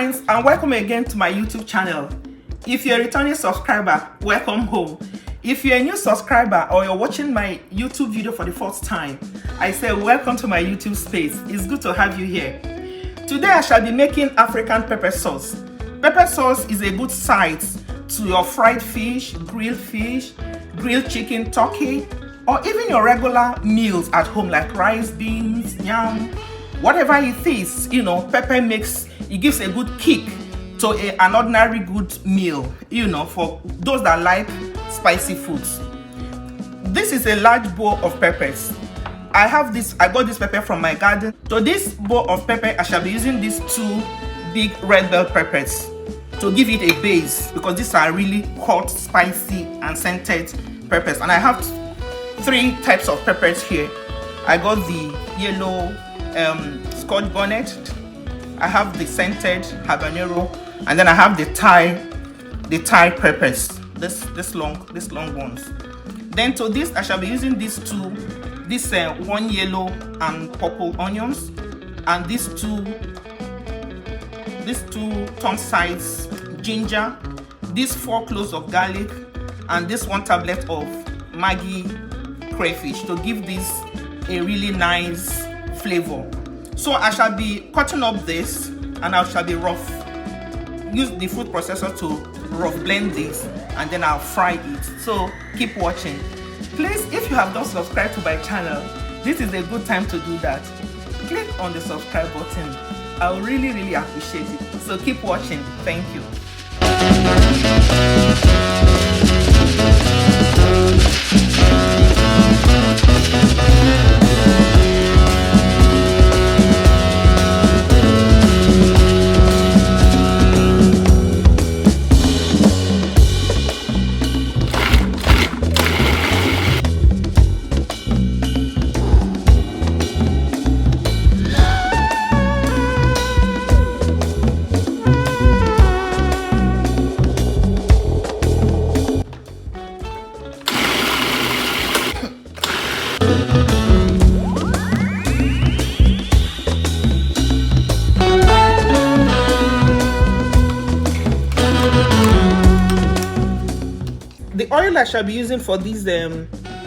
friends, and welcome again to my YouTube channel. If you're a returning subscriber, welcome home. If you're a new subscriber or you're watching my YouTube video for the first time, I say welcome to my YouTube space. It's good to have you here. Today I shall be making African pepper sauce. Pepper sauce is a good side to your fried fish, grilled chicken, turkey, or even your regular meals at home like rice, beans, yam, whatever it is. You know, pepper it gives a good kick to an ordinary good meal, you know, for those that like spicy foods. This is a large bowl of peppers. I got this pepper from my garden. So this bowl of pepper, I shall be using these two big red bell peppers to give it a base, because these are really hot, spicy and scented peppers. And I have three types of peppers here. I got the yellow Scotch bonnet, I have the scented Habanero, and then I have the Thai peppers, this long ones. Then to this I shall be using these one yellow and purple onions, and these two thumb size ginger, these 4 cloves of garlic, and this 1 tablet of Maggi crayfish to give this a really nice flavor. So I shall be cutting up this, and I shall be use the food processor to rough blend this, and then I'll fry it. So keep watching. Please, if you have not subscribed to my channel, this is a good time to do that. Click on the subscribe button. I'll really appreciate it. So keep watching. Thank you. The oil I shall be using for this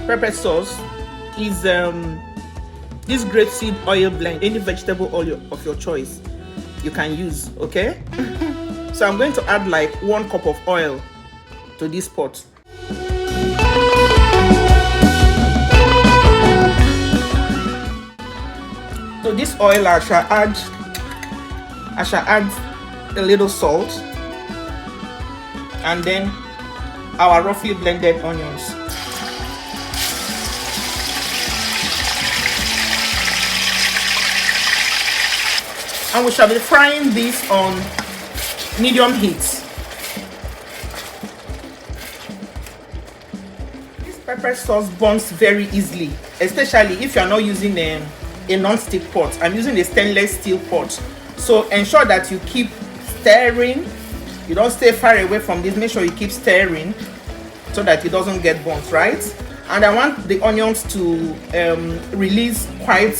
pepper sauce is this grapeseed oil blend. Any vegetable oil of your choice you can use, okay? So I'm going to add like 1 cup of oil to this pot. So this oil I shall add a little salt, and then our roughly blended onions. And we shall be frying this on medium heat. This pepper sauce burns very easily, especially if you are not using a non-stick pot. I'm using a stainless steel pot. So ensure that you keep stirring. You don't stay far away from this. Make sure you keep stirring so that it doesn't get burnt, right? And I want the onions to release quite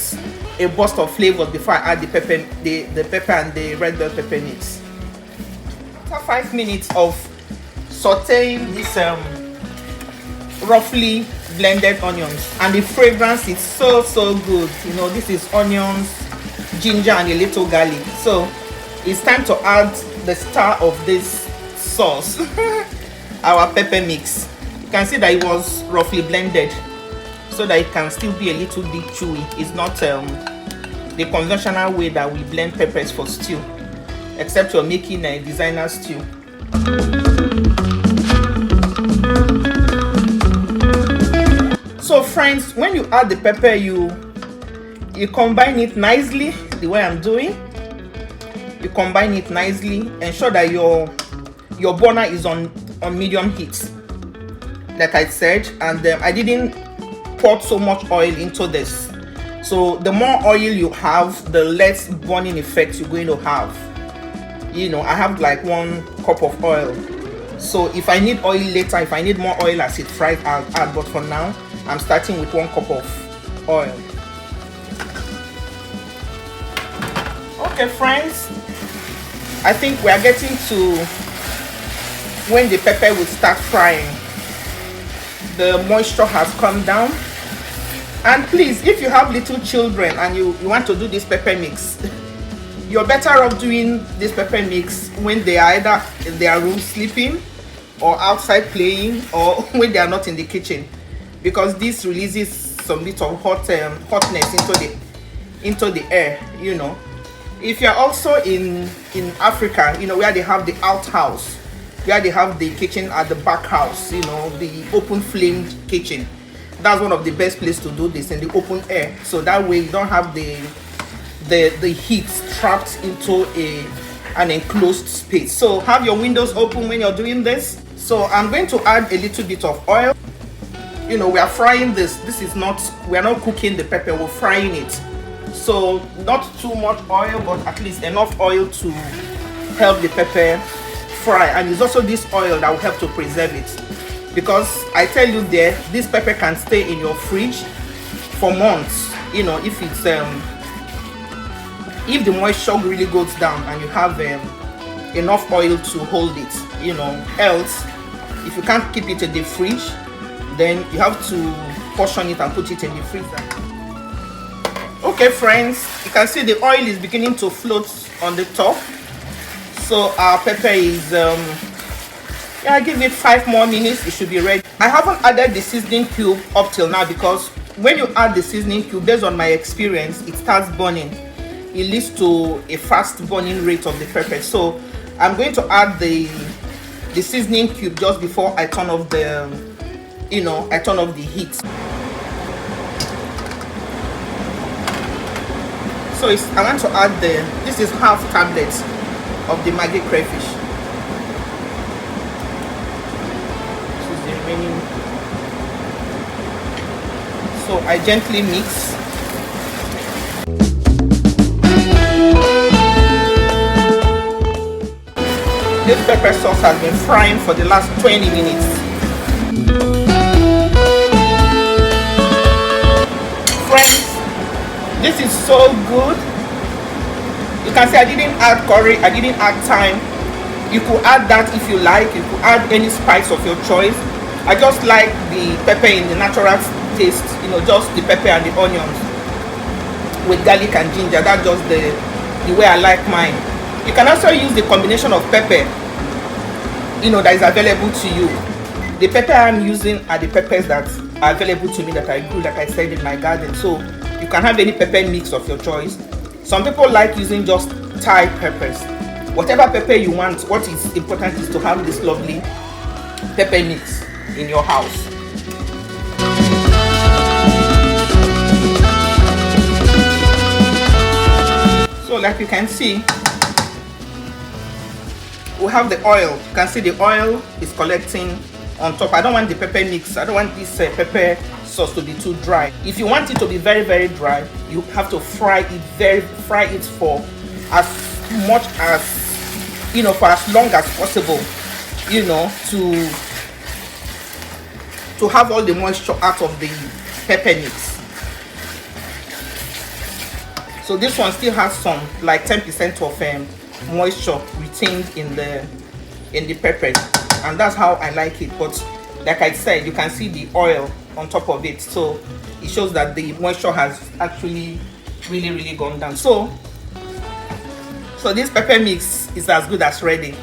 a burst of flavors before I add the pepper and the red bell pepper mix. After 5 minutes of sauteing this roughly blended onions, and the fragrance is so good. You know, this is onions, ginger, and a little garlic. So it's time to add the star of this sauce, our pepper mix. You can see that it was roughly blended so that it can still be a little bit chewy. It's not the conventional way that we blend peppers for stew, except you're making a designer stew. So friends, when you add the pepper, you combine it nicely the way I'm doing. You combine it nicely. Ensure that your burner is on medium heat, like I said, and I didn't pour so much oil into this. So the more oil you have, the less burning effect you're going to have. You know, I have like 1 cup of oil. So if I need oil later, if I need more oil as it fries, I'll add. But for now, I'm starting with 1 cup of oil. Okay, friends. I think we are getting to when the pepper will start frying. The moisture has come down. And please, if you have little children and you want to do this pepper mix, you're better off doing this pepper mix when they are either in their room sleeping or outside playing, or when they are not in the kitchen, because this releases some bit of hotness into the air, you know. If you're also in Africa, you know, where they have the outhouse, where they have the kitchen at the back house, you know, the open flamed kitchen, that's one of the best places to do this, in the open air. So that way you don't have the heat trapped into an enclosed space. So have your windows open when you're doing this. So I'm going to add a little bit of oil. You know, we are frying this. We are not cooking the pepper, we're frying it. So not too much oil, but at least enough oil to help the pepper fry. And it's also this oil that will help to preserve it, because I tell you there, this pepper can stay in your fridge for months, you know, if it's if the moisture really goes down and you have enough oil to hold it, you know. Else, if you can't keep it in the fridge, then you have to portion it and put it in the freezer. Okay friends, you can see the oil is beginning to float on the top. So our pepper is yeah, give it 5 more minutes, it should be ready. I haven't added the seasoning cube up till now, because when you add the seasoning cube, based on my experience, it starts burning. It leads to a fast burning rate of the pepper. So I'm going to add the seasoning cube just before I turn off the, you know, I turn off the heat. So I want to add this is half tablets of the Maggi crayfish. This is the remaining. So I gently mix. This pepper sauce has been frying for the last 20 minutes. Friends, this is so good. You can see I didn't add curry, I didn't add thyme. You could add that if you like. You could add any spice of your choice. I just like the pepper in the natural taste, you know, just the pepper and the onions with garlic and ginger. That's just the way I like mine. You can also use the combination of pepper, you know, that is available to you. The pepper I'm using are the peppers that are available to me, that I grew, like I said, in my garden. So you can have any pepper mix of your choice. Some people like using just Thai peppers. Whatever pepper you want, what is important is to have this lovely pepper mix in your house. So like you can see, we have the oil. You can see the oil is collecting on top. I don't want the pepper mix, I don't want this pepper sauce to be too dry. If you want it to be very, very dry, you have to fry it for as much as, you know, for as long as possible, you know, to have all the moisture out of the pepper mix. So this one still has some, like 10% of moisture retained in the peppers, and that's how I like it. But like I said, you can see the oil on top of it, so it shows that the moisture has actually really gone down. So this pepper mix is as good as ready.